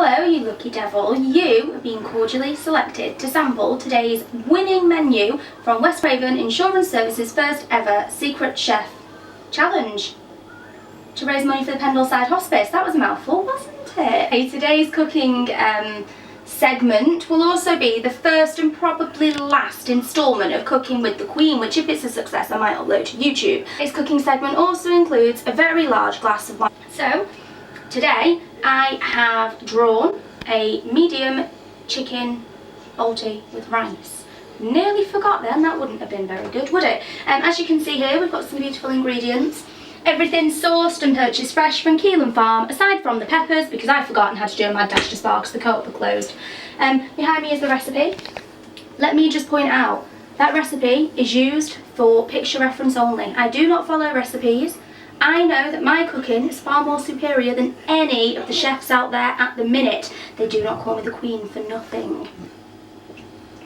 Hello, you lucky devil. You have been cordially selected to sample today's winning menu from West Craven Insurance Services' first ever Secret Chef Challenge to raise money for the Pendleside Hospice. That was a mouthful, wasn't it? Today's cooking segment will also be the first and probably last instalment of Cooking with the Queen, which if it's a success I might upload to YouTube. This cooking segment also includes a very large glass of wine. So today I have drawn a medium chicken balti with rice. Nearly forgot then, that wouldn't have been very good, would it? As you can see here, we've got some beautiful ingredients. Everything sourced and purchased fresh from Keelan Farm, aside from the peppers, because I've forgotten how to do a mad dash to Spa because the co-op are closed. Behind me is the recipe. Let me just point out, that recipe is used for picture reference only. I do not follow recipes. I know that my cooking is far more superior than any of the chefs out there at the minute. They do not call me the Queen for nothing.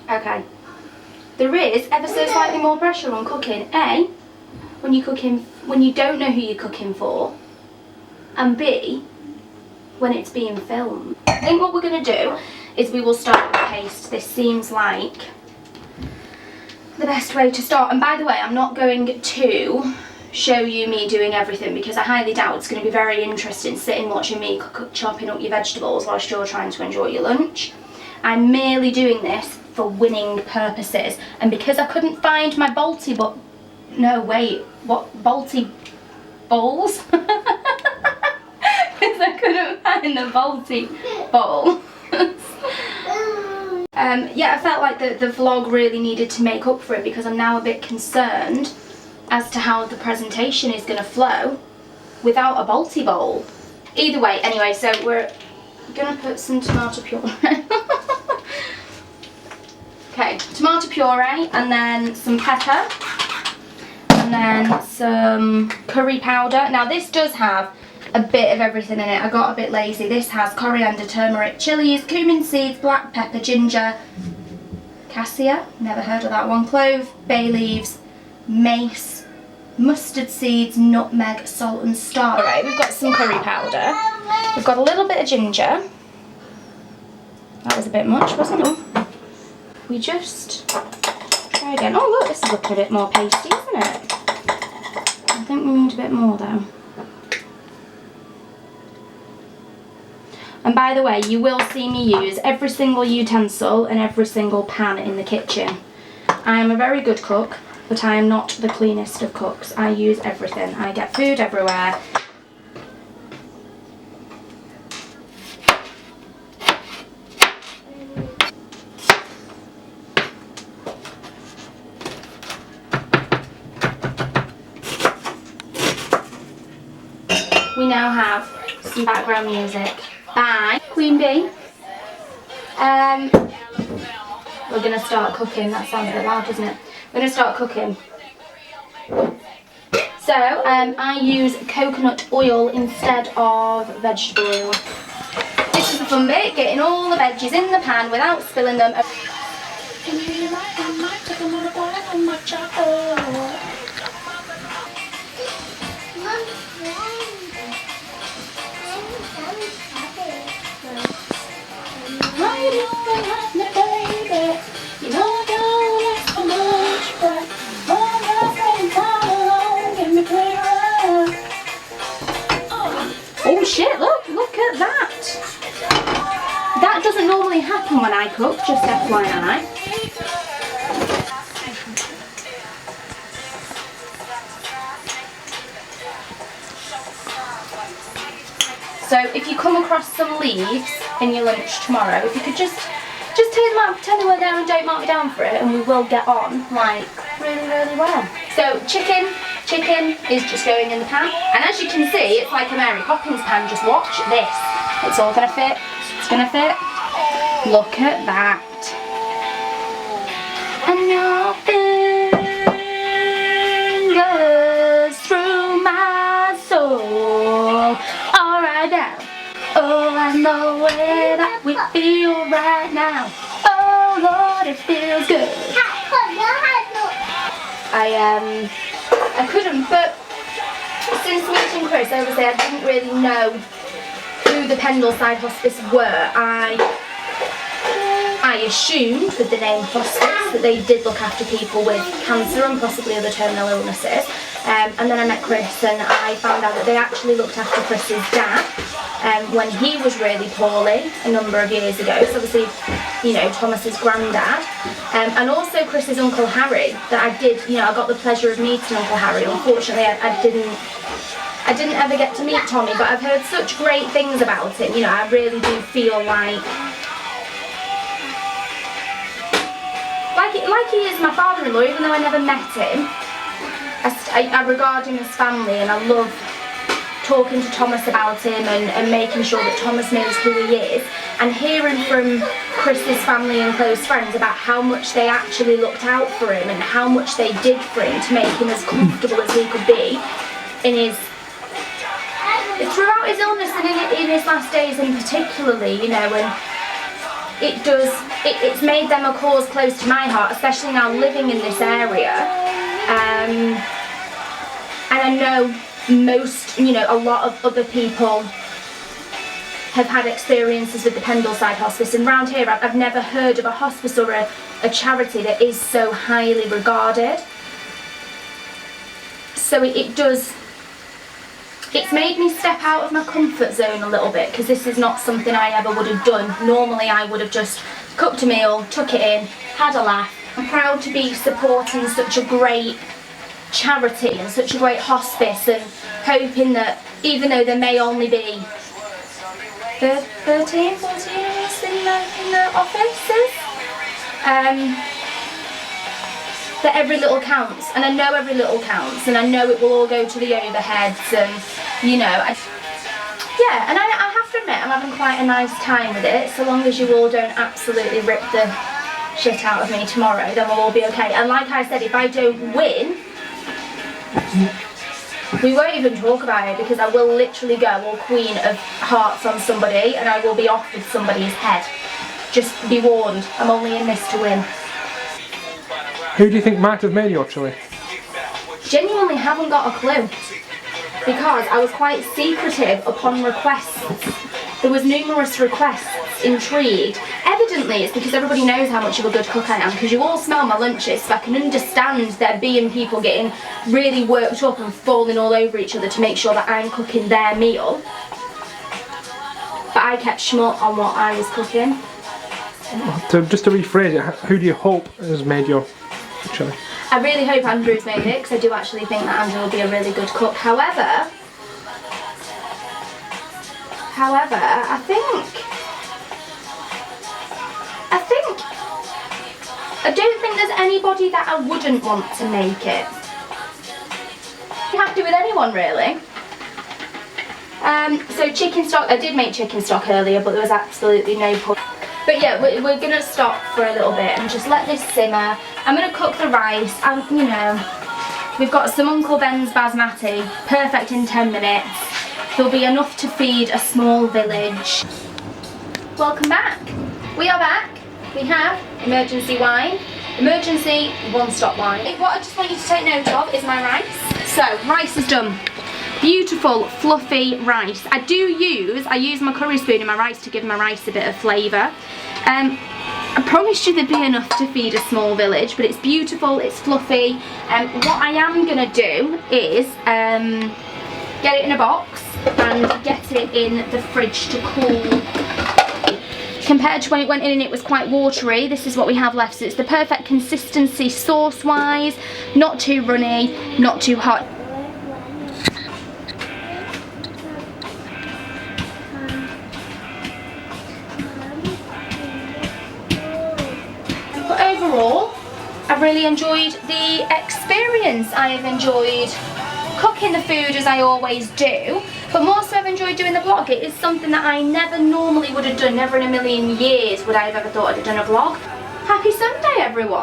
Okay. There is ever so slightly more pressure on cooking. A, when you're cooking, when you don't know who you're cooking for, and B, when it's being filmed. I think what we're going to do is we will start with the paste. This seems like the best way to start. And by the way, I'm not going to show you me doing everything because I highly doubt it's going to be very interesting sitting watching me chopping up your vegetables whilst you're trying to enjoy your lunch. I'm merely doing this for winning purposes, and because I couldn't find my balti bowls? Because I couldn't find the balti bowl. Yeah, I felt like the vlog really needed to make up for it because I'm now a bit concerned as to how the presentation is going to flow without a balti bowl. Either way, anyway, so we're going to put some tomato puree. Okay, tomato puree, and then some pepper, and then some curry powder. Now this does have a bit of everything in it. I got a bit lazy. This has coriander, turmeric, chilies, cumin seeds, black pepper, ginger, cassia, never heard of that one, clove, bay leaves, mace, mustard seeds, nutmeg, salt and star. Right, we've got some curry powder. We've got a little bit of ginger. That was a bit much, wasn't it? We just try again. Oh look, this is looking a bit more pasty, isn't it? I think we need a bit more though. And by the way, you will see me use every single utensil and every single pan in the kitchen. I am a very good cook, but I am not the cleanest of cooks. I use everything. I get food everywhere. We now have some background music by Queen Bee. We're going to start cooking. That sounds a bit loud, doesn't it? We're going to start cooking. So, I use coconut oil instead of vegetable oil. This is the fun bit, getting all the veggies in the pan without spilling them. Oh shit, look at that! That doesn't normally happen when I cook, just FYI. So if you come across some leaves in your lunch tomorrow, if you could just take them out, pretend they were there and don't mark me down for it, and we will get on like really, really well. So chicken is just going in the pan, and as you can see, it's like a Mary Poppins pan. Just watch this. It's all gonna fit. It's gonna fit. Look at that. And your fingers through my soul. Alright now. Oh, I know the way that we feel right now. Oh Lord, it feels good. I couldn't, but since meeting Chris, obviously I didn't really know who who the Pendleside Hospice were, I assumed with the name hospice that they did look after people with cancer and possibly other terminal illnesses. And then I met Chris and I found out that they actually looked after Chris's dad when he was really poorly a number of years ago. So obviously, you know, Thomas's granddad. And also Chris's Uncle Harry, that I did, you know, I got the pleasure of meeting Uncle Harry. Unfortunately, I didn't ever get to meet Tommy, but I've heard such great things about him. You know, I really do feel like he is my father-in-law, even though I never met him. I regard him as family, and I love talking to Thomas about him and making sure that Thomas knows who he is, and hearing from Chris's family and close friends about how much they actually looked out for him and how much they did for him to make him as comfortable as he could be in his throughout his illness and in his last days in particularly, you know. And it's made them a cause close to my heart, especially now living in this area. And I know most, you know, a lot of other people have had experiences with the Pendleside Hospice, and round here I've never heard of a hospice or a charity that is so highly regarded. So it's made me step out of my comfort zone a little bit, because this is not something I ever would have done. Normally I would have just cooked a meal, took it in, had a laugh. I'm proud to be supporting such a great charity and such a great hospice, and hoping that even though there may only be 13, 14 years in the offices, that every little counts, and I know every little counts, and I know it will all go to the overheads, and you know, yeah, and I have to admit I'm having quite a nice time with it, so long as you all don't absolutely rip the shit out of me tomorrow, then we'll all be okay. And like I said, if I don't win, we won't even talk about it, because I will literally go all Queen of Hearts on somebody and I will be off with somebody's head. Just be warned, I'm only in this to win. Who do you think might have made your chili? Genuinely haven't got a clue, because I was quite secretive upon requests. There was numerous requests, intrigued. Evidently it's because everybody knows how much of a good cook I am, because you all smell my lunches, so I can understand there being people getting really worked up and falling all over each other to make sure that I'm cooking their meal. But I kept shmut on what I was cooking. So just to rephrase it, who do you hope has made your chili? I really hope Andrew's made it, because I do actually think that Andrew will be a really good cook. However, I don't think there's anybody that I wouldn't want to make it. I'm happy with anyone really. So chicken stock, I did make chicken stock earlier, but there was absolutely no point. But yeah, we're gonna stop for a little bit and just let this simmer. I'm gonna cook the rice, and you know, we've got some Uncle Ben's basmati, perfect in 10 minutes. There'll be enough to feed a small village. Welcome back. We are back. We have emergency wine, emergency one-stop wine. What I just want you to take note of is my rice. So, rice is done. Beautiful, fluffy rice. I use my curry spoon in my rice to give my rice a bit of flavour. I promised you there'd be enough to feed a small village, but it's beautiful, it's fluffy. What I am going to do is get it in a box and get it in the fridge to cool. Compared to when it went in and it was quite watery, this is what we have left. So it's the perfect consistency sauce-wise, not too runny, not too hot. But overall, I've really enjoyed the experience. I have enjoyed cooking the food as I always do, but more so I've enjoyed doing the vlog. It is something that I never normally would have done, never in a million years would I have ever thought I'd have done a vlog. Happy Sunday everyone!